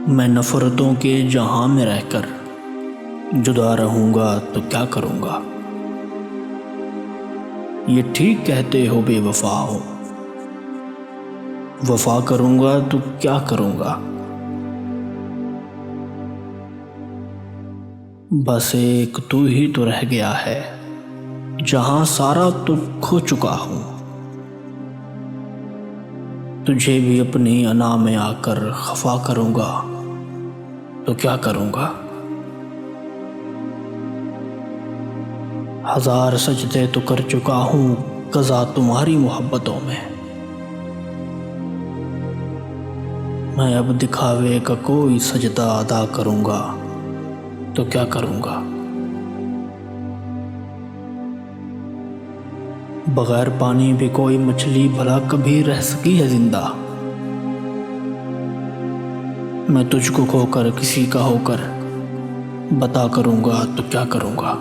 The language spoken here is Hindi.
मैं नफ़रतों के जहां में रहकर जुदा रहूंगा तो क्या करूंगा। ये ठीक कहते हो बेवफा हो, वफा करूंगा तो क्या करूंगा। बस एक तू ही तो रह गया है, जहां सारा तो खो चुका हूं। तुझे भी अपनी अना में आकर खफा करूंगा तो क्या करूंगा। हजार सजदे तो कर चुका हूं कज़ा तुम्हारी मोहब्बतों में। मैं अब दिखावे का कोई सजदा अदा करूंगा तो क्या करूंगा। बगैर पानी भी कोई मछली भला कभी रह सकी है जिंदा। मैं तुझको खोकर किसी का होकर बता करूंगा तो क्या करूंगा।